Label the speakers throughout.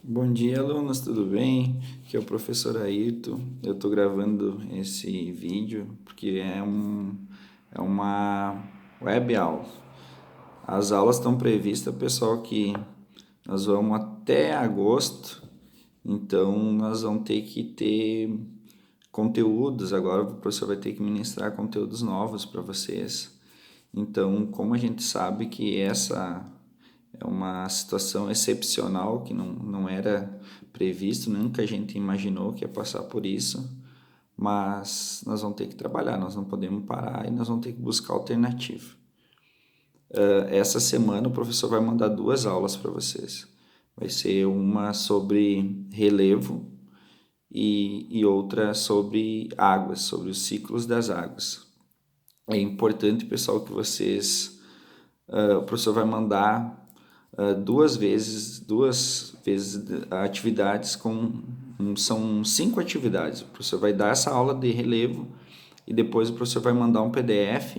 Speaker 1: Bom dia, alunos, tudo bem? Aqui é o professor Ayrton. Eu estou gravando esse vídeo porque é uma web aula. As aulas estão previstas, pessoal, que nós vamos até agosto, então nós vamos ter que ter conteúdos. Agora o professor vai ter que ministrar conteúdos novos para vocês. Então, como a gente sabe que essa é uma situação excepcional que não era previsto, nunca a gente imaginou que ia passar por isso, mas nós vamos ter que trabalhar, nós não podemos parar e nós vamos ter que buscar alternativa. Essa semana o professor vai mandar duas aulas para vocês. Vai ser uma sobre relevo e outra sobre águas, sobre os ciclos das águas. É importante, pessoal, que vocês o professor vai mandar duas vezes atividades são 5 atividades. O professor vai dar essa aula de relevo e depois o professor vai mandar um PDF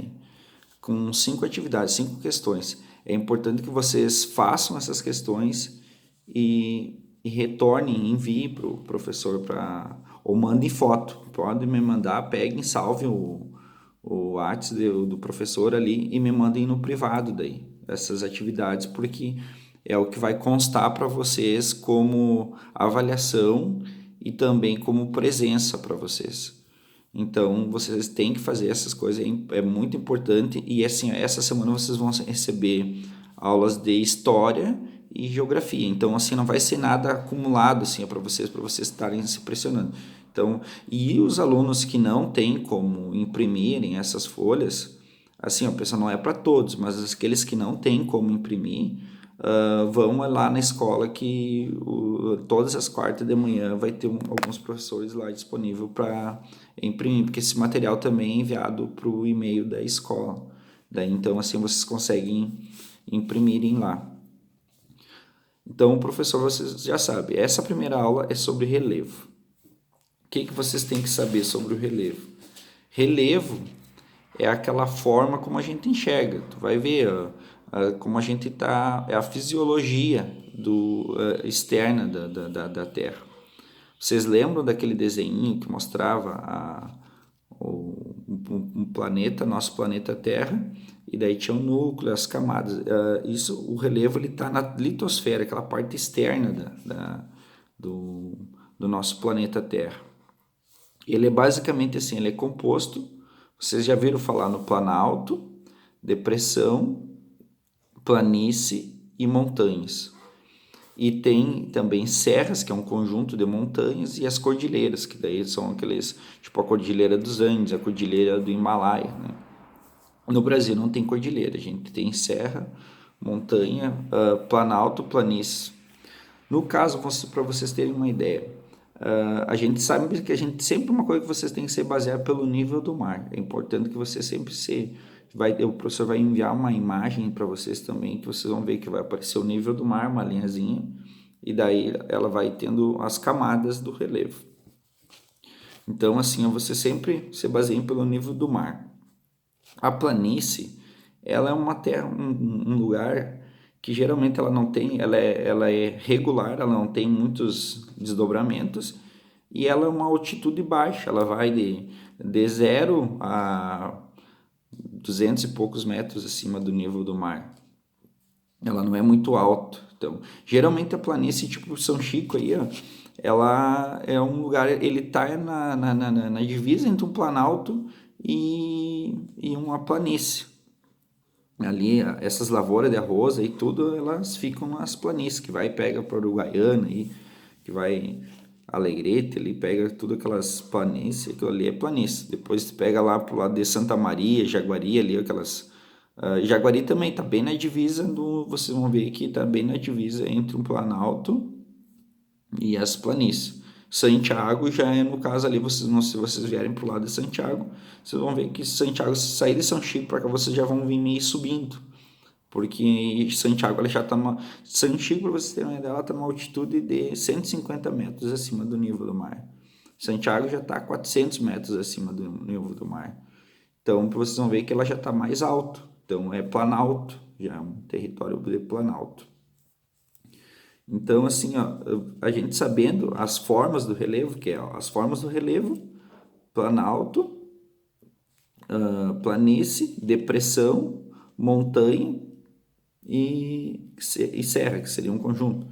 Speaker 1: com 5 atividades, 5 questões. É importante que vocês façam essas questões e retornem, enviem para o professor ou mandem foto. Pode me mandar, peguem, salvem o WhatsApp do professor ali e me mandem no privado daí, essas atividades, porque é o que vai constar para vocês como avaliação e também como presença para vocês. Então, vocês têm que fazer essas coisas, é muito importante. E assim, essa semana vocês vão receber aulas de história e geografia. Então, assim, não vai ser nada acumulado assim para vocês estarem se pressionando. Então, e os alunos que não têm como imprimirem essas folhas, assim, ó, pessoal, não é para todos, mas aqueles que não têm como imprimir, vão lá na escola que todas as quartas de manhã vai ter alguns professores lá disponível para imprimir, porque esse material também é enviado para o e-mail da escola. Daí, então, assim, vocês conseguem imprimirem lá. Então, o professor, vocês já sabem, essa primeira aula é sobre relevo. O que vocês têm que saber sobre o relevo? Relevo é aquela forma como a gente enxerga. Tu vai ver como a gente está, é a fisiologia externa da Terra. Vocês lembram daquele desenho que mostrava um planeta, nosso planeta Terra, e daí tinha o núcleo, as camadas. O relevo ele está na litosfera, aquela parte externa do, do nosso planeta Terra. Ele é basicamente assim, ele é composto, vocês já viram falar no planalto, depressão, planície e montanhas. E tem também serras, que é um conjunto de montanhas, e as cordilheiras, que daí são aqueles, tipo a Cordilheira dos Andes, a Cordilheira do Himalaia, né? No Brasil não tem cordilheira, a gente tem serra, montanha, planalto, planície. No caso, para vocês terem uma ideia, a gente sabe que a gente sempre uma coisa que vocês têm que ser baseado pelo nível do mar. É importante que você sempre o professor vai enviar uma imagem para vocês também, que vocês vão ver que vai aparecer o nível do mar, uma linhazinha, e daí ela vai tendo as camadas do relevo. Então, assim, você sempre se baseia pelo nível do mar. A planície, ela é uma terra, um lugar que geralmente ela não tem, ela é regular, ela não tem muitos desdobramentos e ela é uma altitude baixa, ela vai de 0 a 200 e poucos metros acima do nível do mar. Ela não é muito alta. Então, geralmente a planície tipo São Chico aí, ó, ela é um lugar, ele tá na divisa entre um planalto e uma planície. Ali, essas lavouras de arroz e tudo, elas ficam nas planícies, que vai e pega para Uruguaiana aí, que vai Alegrete, ali pega tudo aquelas planícies, aquilo ali é planície. Depois tu pega lá pro lado de Santa Maria, Jaguari ali, aquelas Jaguari também tá bem na divisa vocês vão ver que tá bem na divisa entre um planalto e as planícies. Santiago já é no caso ali, se vocês vierem pro lado de Santiago, vocês vão ver que Santiago, se sair de São Chico para cá, vocês já vão vir meio subindo. Porque Santiago ela já está São Chico, para vocês terem uma ideia, ela está numa altitude de 150 metros acima do nível do mar. Santiago já está a 400 metros acima do nível do mar. Então, vocês vão ver que ela já está mais alto. Então, é planalto, já é um território de planalto. Então, assim, ó, a gente sabendo as formas do relevo, que é ó, as formas do relevo, planalto, planície, depressão, montanha e serra, que seria um conjunto.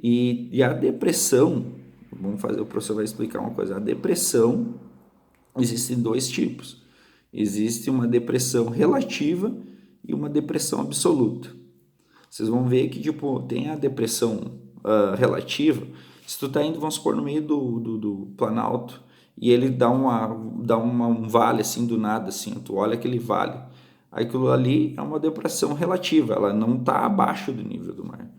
Speaker 1: E a depressão, vamos fazer, o professor vai explicar uma coisa, a depressão existem dois tipos. Existe uma depressão relativa e uma depressão absoluta. Vocês vão ver que, tipo, tem a depressão relativa. Se tu tá indo, vamos supor, no meio do Planalto e ele um vale, assim, do nada, assim, tu olha aquele vale. Aquilo ali é uma depressão relativa, ela não está abaixo do nível do mar.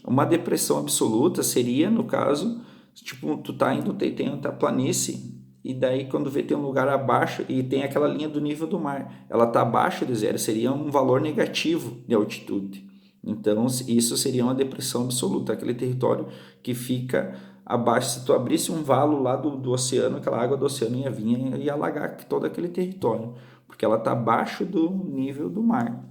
Speaker 1: Uma depressão absoluta seria, no caso, tipo, tu tá indo, tem a planície, e daí quando vê tem um lugar abaixo e tem aquela linha do nível do mar, ela tá abaixo de zero, seria um valor negativo de altitude. Então, isso seria uma depressão absoluta, aquele território que fica abaixo. Se tu abrisse um valo lá do oceano, aquela água do oceano ia vir e ia alagar todo aquele território, porque ela está abaixo do nível do mar.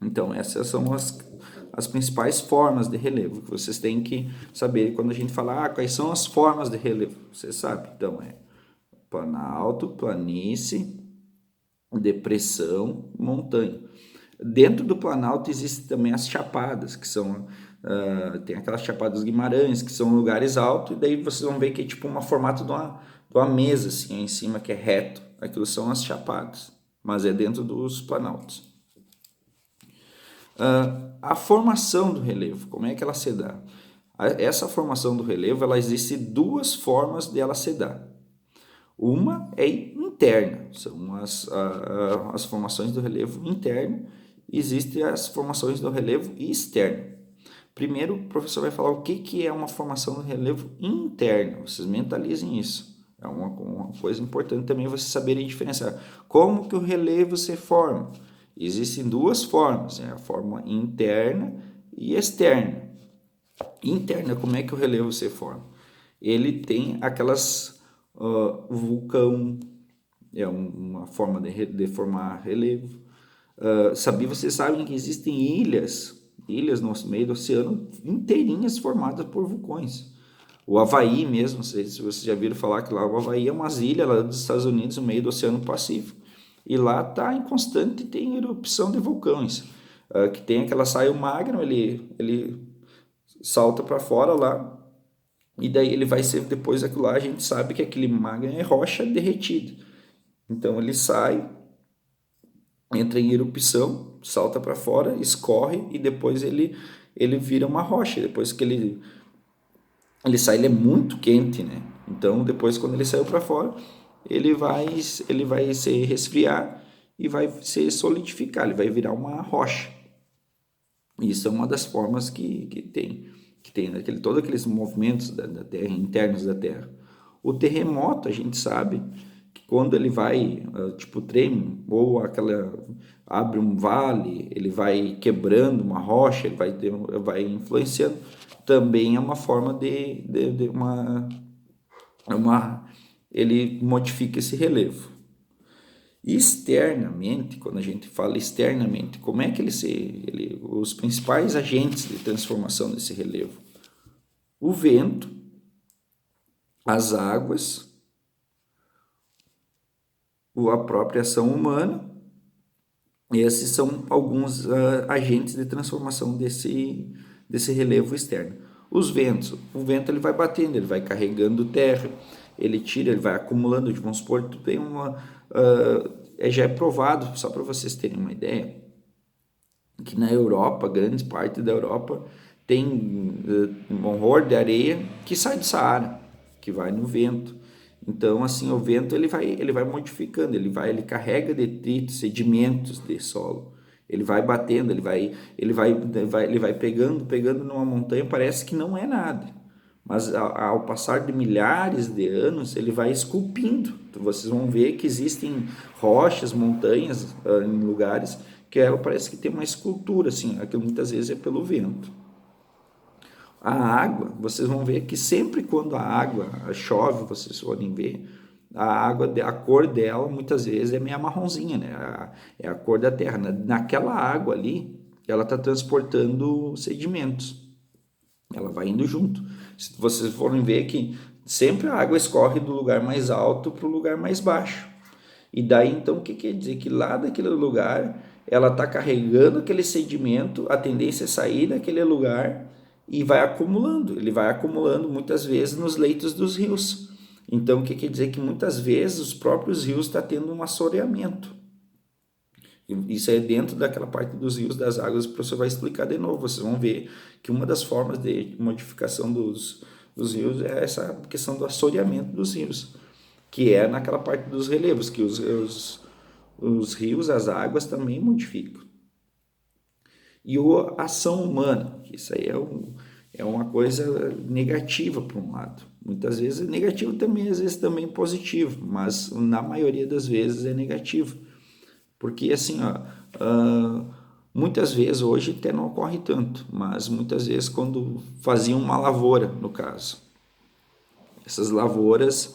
Speaker 1: Então, essas são as principais formas de relevo que vocês têm que saber quando a gente fala, quais são as formas de relevo. Você sabe, então é planalto, planície, depressão, montanha. Dentro do Planalto existem também as chapadas, que são tem aquelas chapadas Guimarães, que são lugares altos, e daí vocês vão ver que é tipo um formato de uma mesa assim em cima que é reto. Aquilo são as chapadas, mas é dentro dos planaltos. A formação do relevo, como é que ela se dá? Essa formação do relevo, ela existe duas formas de ela se dar. Uma é interna, são as formações do relevo interno, existem as formações do relevo externo. Primeiro, o professor vai falar o que é uma formação do relevo interno, vocês mentalizem isso. É uma coisa importante também vocês saberem diferenciar. Como que o relevo se forma? Existem duas formas, a forma interna e externa. Interna, como é que o relevo se forma? Ele tem aquelas vulcão, é uma forma de formar relevo. Vocês sabem que existem ilhas no meio do oceano inteirinhas formadas por vulcões. O Havaí mesmo, não sei se vocês já viram falar que lá o Havaí é umas ilhas lá dos Estados Unidos, no meio do Oceano Pacífico. E lá está em constante, tem erupção de vulcões. Que tem aquela saia magma, ele salta para fora lá, e daí ele vai ser, depois daquilo lá, a gente sabe que aquele magma é rocha derretida. Então ele sai, entra em erupção, salta para fora, escorre e depois ele vira uma rocha. Depois que ele sai, ele é muito quente, né? Então depois quando ele saiu para fora, ele vai se resfriar e vai se solidificar, ele vai virar uma rocha. Isso é uma das formas que tem todos aqueles movimentos da Terra, internos da Terra. O terremoto, a gente sabe que quando ele vai, tipo treme, ou abre um vale, ele vai quebrando uma rocha, ele vai influenciando, também é uma forma de ele modifica esse relevo. Externamente, quando a gente fala externamente, como é que os principais agentes de transformação desse relevo? O vento, as águas, a própria ação humana, esses são alguns agentes de transformação desse relevo externo. Os ventos, o vento ele vai batendo, ele vai carregando terra, ele tira, ele vai acumulando, vamos supor, tu tem já é provado, só para vocês terem uma ideia, que na Europa, grande parte da Europa, tem um horror de areia que sai do Saara, que vai no vento. Então, assim, o vento ele vai modificando, ele carrega detritos, sedimentos de solo. Ele vai batendo, ele vai pegando numa montanha, parece que não é nada. Mas ao passar de milhares de anos, ele vai esculpindo. Então, vocês vão ver que existem rochas, montanhas em lugares que ela parece que tem uma escultura, assim, aquilo muitas vezes é pelo vento. A água, vocês vão ver que sempre quando a água chove, vocês podem ver, a água, a cor dela muitas vezes é meio marronzinha, né? É a cor da terra. Naquela água ali, ela está transportando sedimentos. ela vai indo junto. Se vocês forem ver que sempre a água escorre do lugar mais alto para o lugar mais baixo. E daí então o que quer dizer? Que lá daquele lugar ela está carregando aquele sedimento, a tendência é sair daquele lugar e vai acumulando. Ele vai acumulando muitas vezes nos leitos dos rios. Então o que quer dizer? Que muitas vezes os próprios rios estão tendo um assoreamento. Isso é dentro daquela parte dos rios, das águas, o professor vai explicar de novo. Vocês vão ver que uma das formas de modificação dos rios é essa questão do assoreamento dos rios, que é naquela parte dos relevos, que os rios, as águas também modificam. E a ação humana, que isso aí é uma coisa negativa por um lado. Muitas vezes é negativo também, às vezes também positivo, mas na maioria das vezes é negativo. Porque assim, muitas vezes, hoje até não ocorre tanto, mas muitas vezes quando faziam uma lavoura, no caso. Essas lavouras,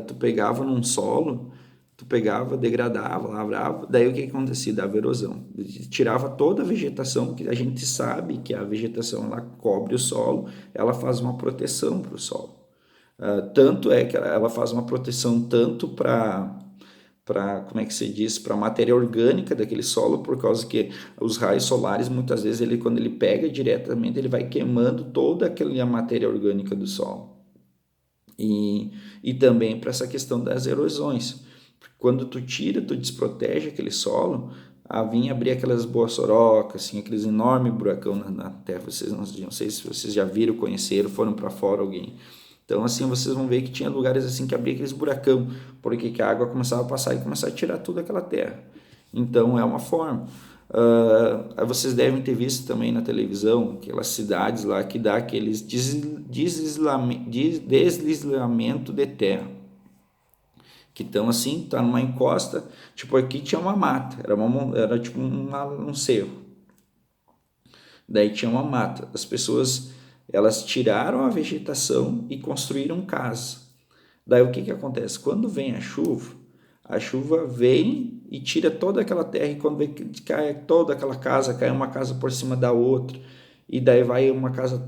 Speaker 1: tu pegava num solo, tu pegava, degradava, lavrava, daí o que acontecia? Dava erosão. Tirava toda a vegetação, que a gente sabe que a vegetação ela cobre o solo, ela faz uma proteção para o solo. Tanto é que ela faz uma proteção tanto como é que se diz, para a matéria orgânica daquele solo, por causa que os raios solares, muitas vezes, quando ele pega diretamente, ele vai queimando toda aquela matéria orgânica do solo. E também para essa questão das erosões. Quando tu tira, tu desprotege aquele solo, vinha abrir aquelas boas sorocas, assim, aqueles enormes buracão na terra. Vocês não sei se vocês já viram, conheceram, foram para fora alguém. Então, assim, vocês vão ver que tinha lugares assim que abria aqueles buracão, porque que a água começava a passar e começava a tirar toda aquela terra. Então, é uma forma. Vocês devem ter visto também na televisão aquelas cidades lá que dá aqueles deslizamento de terra. Que estão assim, tá numa encosta, tipo aqui tinha uma mata, era tipo um cerro. Daí tinha uma mata. As pessoas elas tiraram a vegetação e construíram casa. Daí o que acontece? Quando vem a chuva vem e tira toda aquela terra, e quando vem, cai toda aquela casa, cai uma casa por cima da outra, e daí vai uma casa,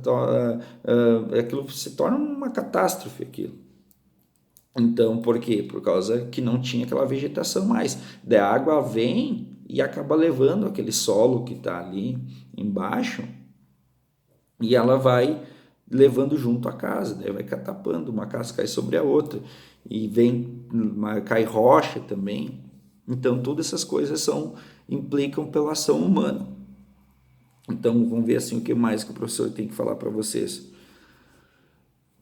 Speaker 1: aquilo se torna uma catástrofe aquilo. Então, por quê? Por causa que não tinha aquela vegetação mais. Daí a água vem e acaba levando aquele solo que está ali embaixo, e ela vai levando junto a casa, daí vai catapando, uma casa cai sobre a outra, e cai rocha também. Então todas essas coisas implicam pela ação humana. Então vamos ver assim o que mais que o professor tem que falar para vocês.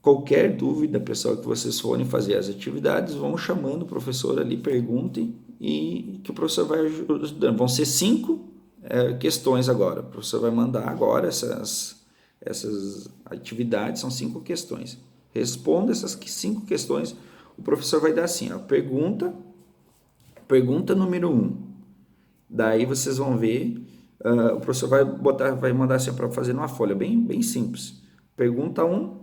Speaker 1: Qualquer dúvida, pessoal, que vocês forem fazer as atividades, vão chamando o professor ali, perguntem, e que o professor vai ajudando. Vão ser 5 questões agora. O professor vai mandar agora essas atividades, são 5 questões. Responda essas 5 questões. O professor vai dar assim, pergunta número 1. Daí vocês vão ver, o professor vai mandar assim para fazer numa folha, bem simples. Pergunta 1.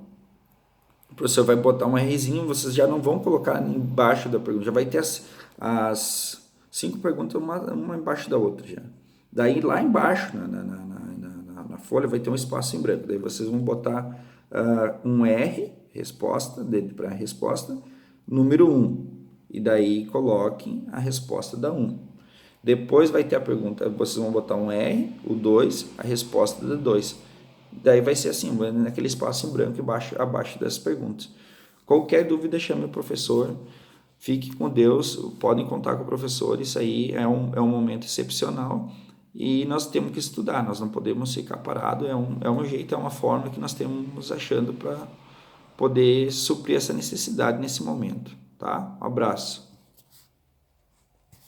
Speaker 1: O professor vai botar um Rzinho, vocês já não vão colocar embaixo da pergunta, já vai ter as 5 perguntas, uma embaixo da outra já. Daí lá embaixo, na folha, vai ter um espaço em branco. Daí vocês vão botar um R, resposta, para a resposta, número 1. E daí coloquem a resposta da 1. Depois vai ter a pergunta, vocês vão botar um R, o 2, a resposta da 2. Daí vai ser assim, naquele espaço em branco abaixo das perguntas. Qualquer dúvida, chame o professor. Fique com Deus, podem contar com o professor. Isso aí é um momento excepcional e nós temos que estudar, nós não podemos ficar parados. É um jeito, é uma forma que nós temos achando para poder suprir essa necessidade nesse momento. Tá? Um abraço.